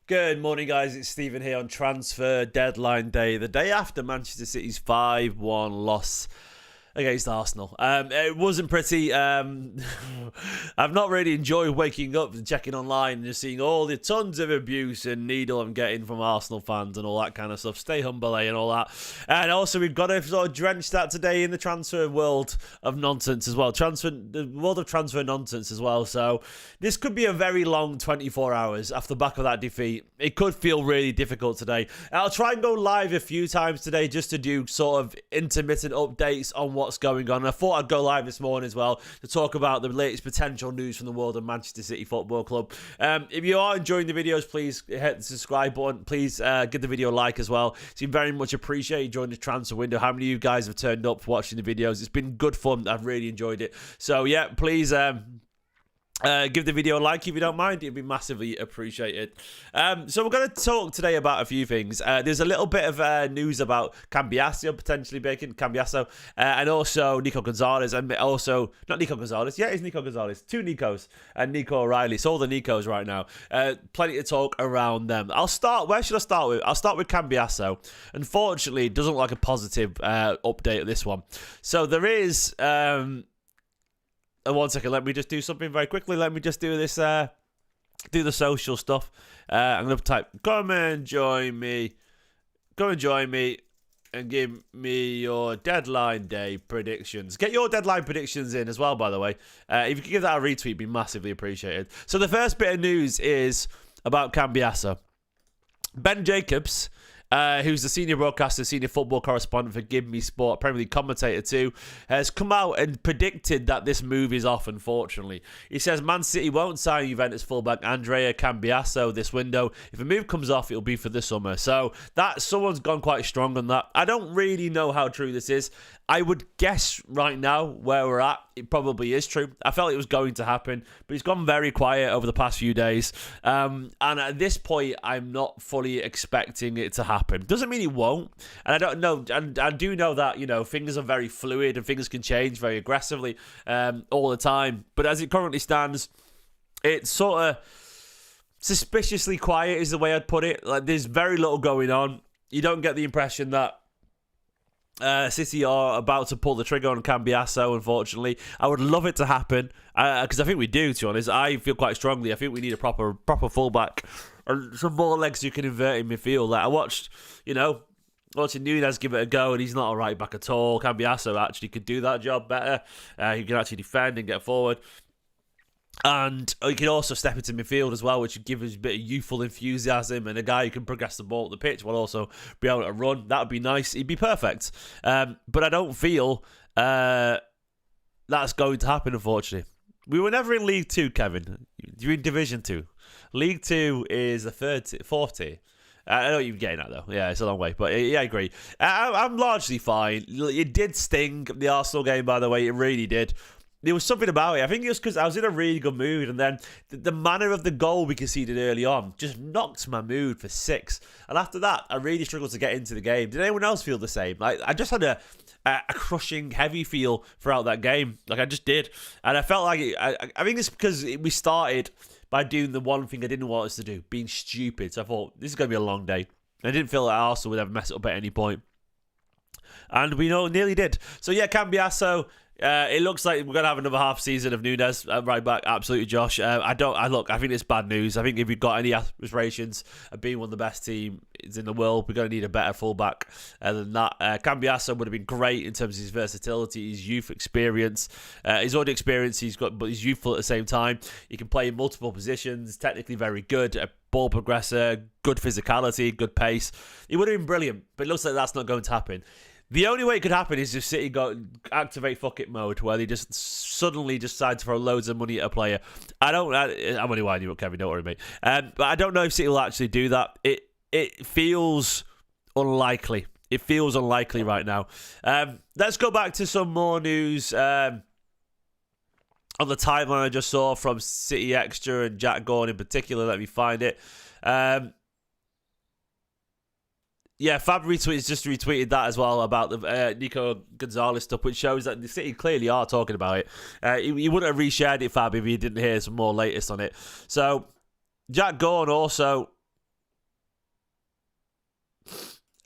Good morning, guys. It's Stephen here on transfer deadline day, the day after Manchester City's 5-1 loss against Arsenal. It wasn't pretty. I've not really enjoyed waking up and checking online and just seeing all the tons of abuse and needle I'm getting from Arsenal fans and all that kind of stuff. Stay humble, and all that. And also, we've got to sort of drench that today in the transfer world of nonsense as well. The world of transfer nonsense as well. So this could be a very long 24 hours off the back of that defeat. It could feel really difficult today. I'll try and go live a few times today just to do sort of intermittent updates on what's going on. And I thought I'd go live this morning as well to talk about the latest potential news from the world of Manchester City Football Club. If you are enjoying the videos, please hit the subscribe button. Please give the video a like as well. It's been very much appreciated during the transfer window. How many of you guys have turned up watching the videos? It's been good fun. I've really enjoyed it. So yeah, please give the video a like if you don't mind. It'd be massively appreciated. So we're going to talk today about a few things. There's a little bit of news about Cambiaso potentially breaking Cambiaso, and also Nico Gonzalez, and also not Nico Gonzalez. Yeah, it's Nico Gonzalez. Two Nicos and Nico O'Reilly. It's all the Nicos right now. Plenty to talk around them. Where should I start with? I'll start with Cambiaso. Unfortunately, it doesn't look like a positive update of this one. So there is. One second, let me just do something very quickly. Let me just do this, do the social stuff. I'm going to type, come and join me, and give me your deadline day predictions. Get your deadline predictions in as well, by the way. If you could give that a retweet, it'd be massively appreciated. So the first bit of news is about Cambiaso. Ben Jacobs, who's the senior broadcaster, senior football correspondent for Give Me Sport, Premier League commentator too, has come out and predicted that this move is off, unfortunately. He says Man City won't sign Juventus fullback Andrea Cambiaso this window. If a move comes off, it'll be for the summer. So that someone's gone quite strong on that. I don't really know how true this is. I would guess right now where we're at, it probably is true. I felt it was going to happen, but it's gone very quiet over the past few days. And at this point, I'm not fully expecting it to happen. Doesn't mean it won't. And I don't know. And I do know that, things are very fluid and things can change very aggressively all the time. But as it currently stands, it's sort of suspiciously quiet is the way I'd put it. Like, there's very little going on. You don't get the impression that City are about to pull the trigger on Cambiaso, unfortunately. I would love it to happen because I think we do, to be honest. I feel quite strongly. I think we need a proper fullback and some more legs who can invert in midfield. Like I watched, watching Nunez give it a go, and he's not a right back at all. Cambiaso actually could do that job better. He can actually defend and get forward. And he can also step into midfield as well, which would give us a bit of youthful enthusiasm and a guy who can progress the ball at the pitch while also be able to run. That would be nice. He'd be perfect. But I don't feel that's going to happen, unfortunately. We were never in League 2, Kevin. You're in Division 2. League 2 is the fourth tier. I know you're getting at though. Yeah, it's a long way. But yeah, I agree. I'm largely fine. It did sting, the Arsenal game, by the way. It really did. There was something about it. I think it was because I was in a really good mood, and then the manner of the goal we conceded early on just knocked my mood for 6. And after that, I really struggled to get into the game. Did anyone else feel the same? Like I just had a crushing, heavy feel throughout that game. Like I just did, and I felt like I think it's because we started by doing the one thing I didn't want us to do, being stupid. So I thought this is going to be a long day. I didn't feel like Arsenal would ever mess it up at any point, and we nearly did. So yeah, Cambiaso. It looks like we're going to have another half season of Nunez right back. Absolutely, Josh. I think it's bad news. I think if you've got any aspirations of being one of the best teams in the world, we're going to need a better fullback than that. Cambiaso would have been great in terms of his versatility, his youth experience. His already experience but he's youthful at the same time. He can play in multiple positions, technically very good, a ball progressor, good physicality, good pace. He would have been brilliant, but it looks like that's not going to happen. The only way it could happen is if City activate fuck it mode, where they just suddenly decide to throw loads of money at a player. I'm only winding you up, Kevin, don't worry, mate. But I don't know if City will actually do that. It feels unlikely. It feels unlikely right now. Let's go back to some more news on the timeline I just saw from City Extra and Jack Gorn in particular. Let me find it. Yeah, Fab just retweeted that as well about the Nico Gonzalez stuff, which shows that the City clearly are talking about it. He wouldn't have reshared it, Fab, if he didn't hear some more latest on it. So, Jack Gorn also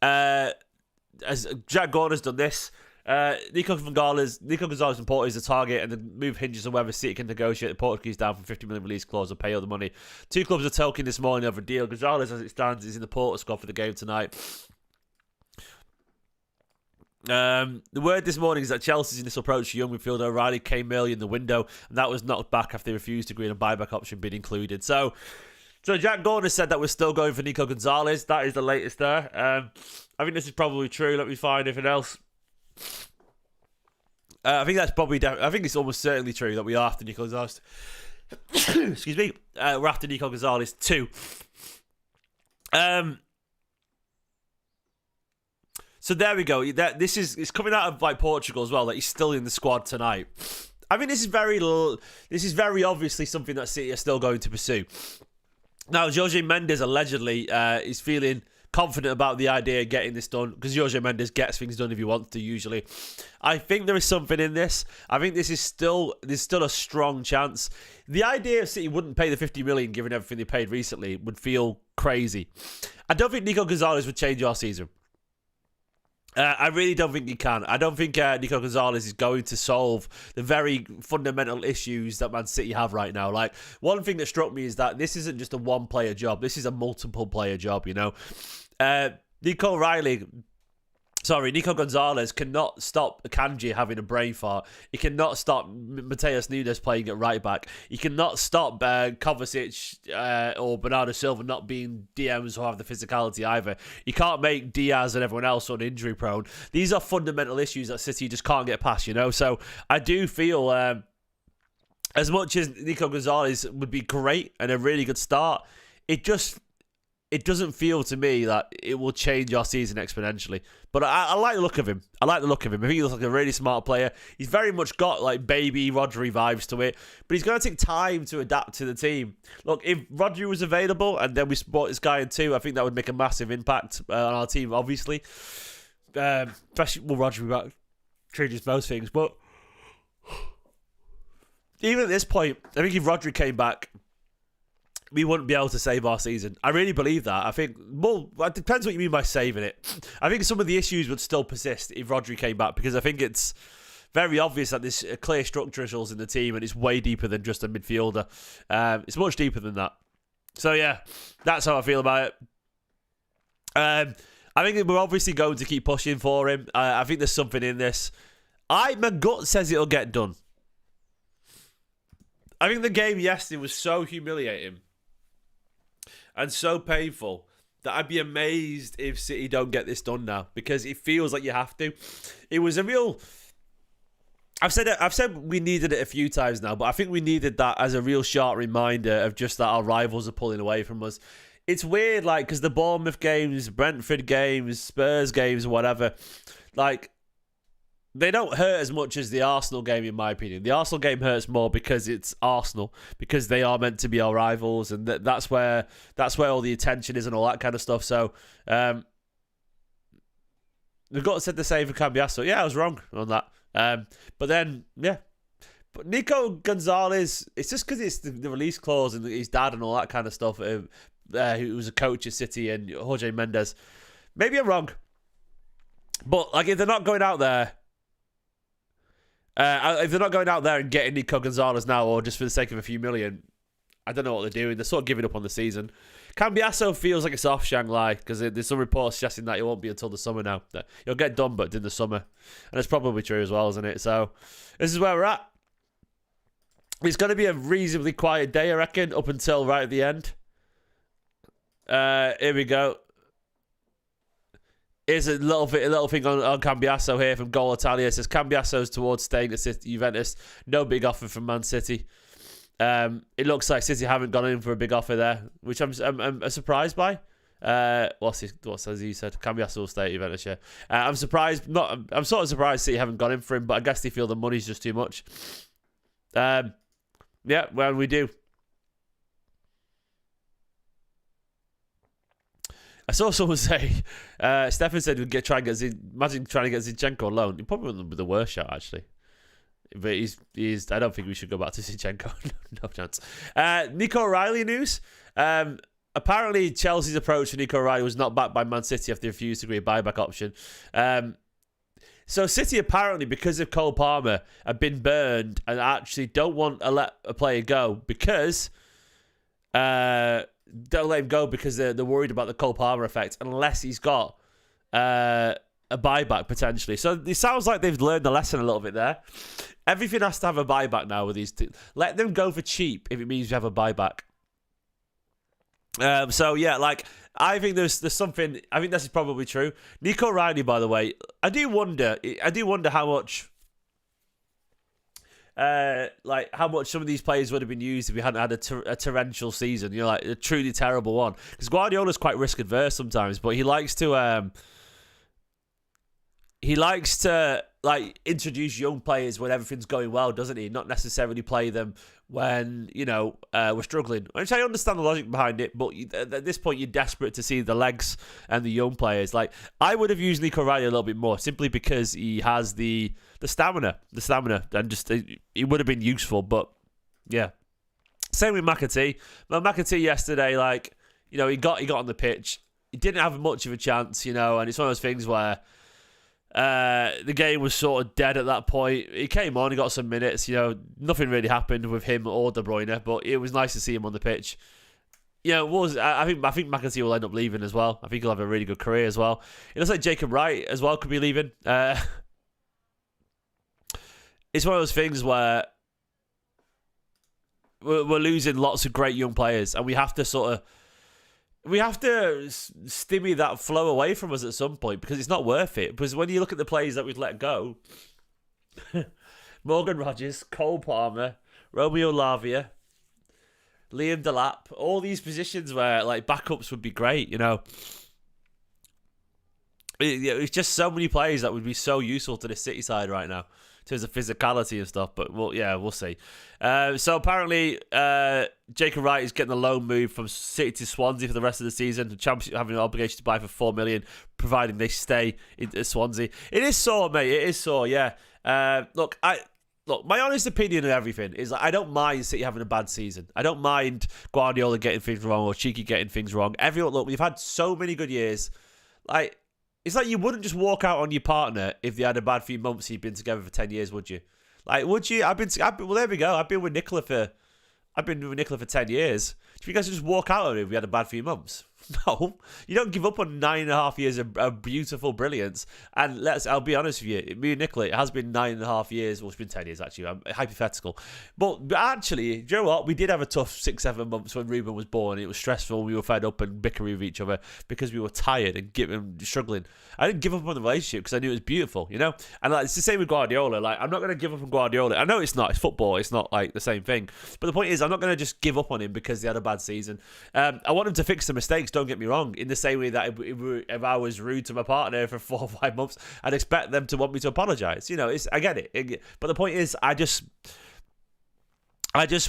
as Jack Gordon's done this. Nico Gonzalez from Porto is the target, and the move hinges on whether City can negotiate the Portuguese down from 50 million release clause or pay all the money. Two clubs are talking this morning over a deal. Gonzalez, as it stands, is in the Porto squad for the game tonight. The word this morning is that Chelsea's initial approach to young midfielder O'Reilly came early in the window, and that was knocked back after they refused to agree on a buyback option being included. So Jack Gordon has said that we're still going for Nico Gonzalez. That is the latest there. I think this is probably true. Let me find anything else. I think that's probably. I think it's almost certainly true that we are after Nico Gonzalez. Excuse me. We're after Nico Gonzalez too. So there we go. This is coming out of like Portugal as well. That he's still in the squad tonight. I mean, this is very obviously something that City are still going to pursue. Now, Jorge Mendes allegedly is feeling confident about the idea of getting this done, because Jorge Mendes gets things done if he wants to usually. I think there is something in this. I think there's still a strong chance. The idea of City wouldn't pay the 50 million given everything they paid recently would feel crazy. I don't think Nico Gonzalez would change our season. I really don't think he can. I don't think Nico Gonzalez is going to solve the very fundamental issues that Man City have right now. Like, one thing that struck me is that this isn't just a one-player job. This is a multiple-player job, you know. Nico Gonzalez cannot stop Kanji having a brain fart. He cannot stop Mateus Nunes playing at right back. He cannot stop Kovacic or Bernardo Silva not being DMs who have the physicality either. He can't make Diaz and everyone else on injury prone. These are fundamental issues that City just can't get past, you know. So I do feel as much as Nico Gonzalez would be great and a really good start, it doesn't feel to me that it will change our season exponentially. But I like the look of him. I think he looks like a really smart player. He's very much got like baby Rodri vibes to it. But he's going to take time to adapt to the team. Look, if Rodri was available and then we brought this guy in too, I think that would make a massive impact on our team, obviously. Especially with Rodri back. Changes most things. But even at this point, I think if Rodri came back, we wouldn't be able to save our season. I really believe that. I think, well, it depends what you mean by saving it. I think some of the issues would still persist if Rodri came back, because I think it's very obvious that there's clear structurals in the team and it's way deeper than just a midfielder. It's much deeper than that. So, yeah, that's how I feel about it. I think we're obviously going to keep pushing for him. I think there's something in this. My gut says it'll get done. I think the game yesterday was so humiliating and so painful that I'd be amazed if City don't get this done now, because it feels like you have to. It was a real... I've said we needed it a few times now, but I think we needed that as a real sharp reminder of just that our rivals are pulling away from us. It's weird, like, because the Bournemouth games, Brentford games, Spurs games, whatever, like, they don't hurt as much as the Arsenal game, in my opinion. The Arsenal game hurts more because it's Arsenal, because they are meant to be our rivals, and that's where all the attention is and all that kind of stuff. So, we've got to say the same for Cambiaso. Yeah, I was wrong on that. But then, yeah. But Nico Gonzalez, it's just because it's the release clause and his dad and all that kind of stuff, who was a coach at City, and Jorge Mendes. Maybe I'm wrong. But, like, if they're not going out there, and getting Nico Gonzalez now, or just for the sake of a few million, I don't know what they're doing. They're sort of giving up on the season. Cambiaso feels like it's off Shanghai, because there's some reports suggesting that it won't be until the summer now. He'll get done, but in the summer. And it's probably true as well, isn't it? So, this is where we're at. It's going to be a reasonably quiet day, I reckon, up until right at the end. Here we go. Here's a little thing on Cambiaso here from Goal Italia. It says Cambiaso's towards staying at Juventus. No big offer from Man City. It looks like City haven't gone in for a big offer there, which I'm surprised by. What has he said? Cambiaso will stay at Juventus. Yeah, I'm surprised. I'm sort of surprised City haven't gone in for him, but I guess they feel the money's just too much. Yeah, well, we do. I saw someone say, Stefan said we'd imagine trying to get Zinchenko on loan. He probably wouldn't be the worst shot, actually. But he's. I don't think we should go back to Zinchenko. No chance. Nico O'Reilly news. apparently Chelsea's approach to Nico O'Reilly was not backed by Man City after they refused to agree a buyback option. So City apparently, because of Cole Palmer, have been burned and actually don't want to let a player go because don't let him go because they're worried about the Cole Palmer effect unless he's got a buyback potentially. So it sounds like they've learned the lesson a little bit there. Everything has to have a buyback now with these two. Let them go for cheap if it means you have a buyback. So yeah, like I think there's something. I think this is probably true. Nico O'Reilly, by the way, I do wonder how much, how much some of these players would have been used if we hadn't had a torrential season. You know, like a truly terrible one. Because Guardiola's quite risk adverse sometimes, but he likes to like introduce young players when everything's going well, doesn't he? Not necessarily play them when, you know, we're struggling. Which I understand the logic behind it, but at this point you're desperate to see the legs and the young players. Like, I would have used Nico O'Reilly a little bit more simply because he has the stamina, and just he would have been useful. But yeah, same with McAtee. Well, McAtee yesterday, like, you know, he got on the pitch. He didn't have much of a chance, you know, and it's one of those things where the game was sort of dead at that point. He came on, he got some minutes, you know, nothing really happened with him or De Bruyne, but it was nice to see him on the pitch. You know, I think McAtee will end up leaving as well. I think he'll have a really good career as well. It looks like Jacob Wright as well could be leaving. It's one of those things where we're losing lots of great young players, and we have to stimmy that flow away from us at some point because it's not worth it. Because when you look at the players that we've let go, Morgan Rogers, Cole Palmer, Romeo Lavia, Liam Delap, all these positions where like backups would be great, you know. It's just so many players that would be so useful to the City side right now in terms of physicality and stuff, but we'll see. So apparently, Jacob Wright is getting a loan move from City to Swansea for the rest of the season. The Championship having an obligation to buy for $4 million, providing they stay in Swansea. It is sore, mate. It is sore. Yeah. Look, my honest opinion of everything is that I don't mind City having a bad season. I don't mind Guardiola getting things wrong or Cheeky getting things wrong. Look, we've had so many good years. Like, it's like you wouldn't just walk out on your partner if they had a bad few months you've been together for 10 years, would you? Like, would you? Well, there we go. I've been with Nicola for 10 years. Do you guys just walk out on it if we had a bad few months? No, you don't give up on 9.5 years of beautiful brilliance. And I'll be honest with you, me and Nicola, it has been 9.5 years. Well, it's been 10 years actually. I'm hypothetical, but actually, do you know what? We did have a tough 6-7 months when Ruben was born. It was stressful. We were fed up and bickering with each other because we were tired and struggling. I didn't give up on the relationship because I knew it was beautiful, you know. And like, it's the same with Guardiola. Like, I'm not going to give up on Guardiola. I know it's not. It's football. It's not like the same thing. But the point is, I'm not going to just give up on him because he had a bad season. I want him to fix the mistakes. Don't get me wrong. In the same way that if I was rude to my partner for 4 or 5 months, I'd expect them to want me to apologise. You know, I get it. But the point is, I just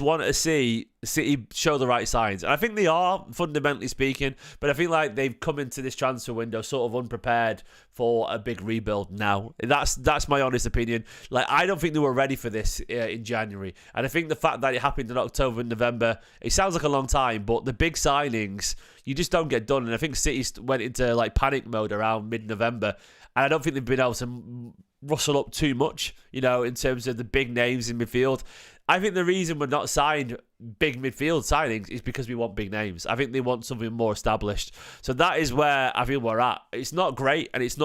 want to see City show the right signs. And I think they are, fundamentally speaking, but I feel like they've come into this transfer window sort of unprepared for a big rebuild now. That's my honest opinion. Like, I don't think they were ready for this in January. And I think the fact that it happened in October and November, it sounds like a long time, but the big signings, you just don't get done. And I think City went into like panic mode around mid-November. And I don't think they've been able to rustle up too much, you know, in terms of the big names in midfield. I think the reason we're not signed big midfield signings is because we want big names. I think they want something more established. So that is where I feel we're at. It's not great, and it's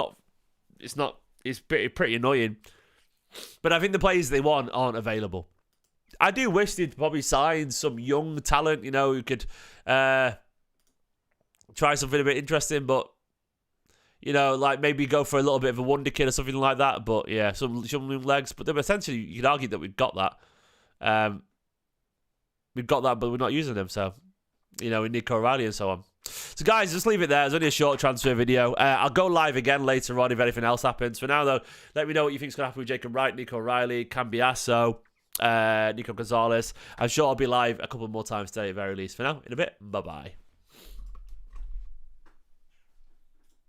pretty annoying. But I think the players they want aren't available. I do wish they'd probably sign some young talent, you know, who could try something a bit interesting, but you know, like maybe go for a little bit of a wonder kid or something like that. But yeah, some legs. But then essentially, you could argue that we've got that. We've got that, but we're not using them. So, you know, with Nico O'Reilly and so on. So, guys, just leave it there. It's only a short transfer video. I'll go live again later on if anything else happens. For now, though, let me know what you think's going to happen with Jacob Wright, Nico O'Reilly, Cambiaso, Nico Gonzalez. I'm sure I'll be live a couple more times today at the very least. For now, in a bit, bye-bye.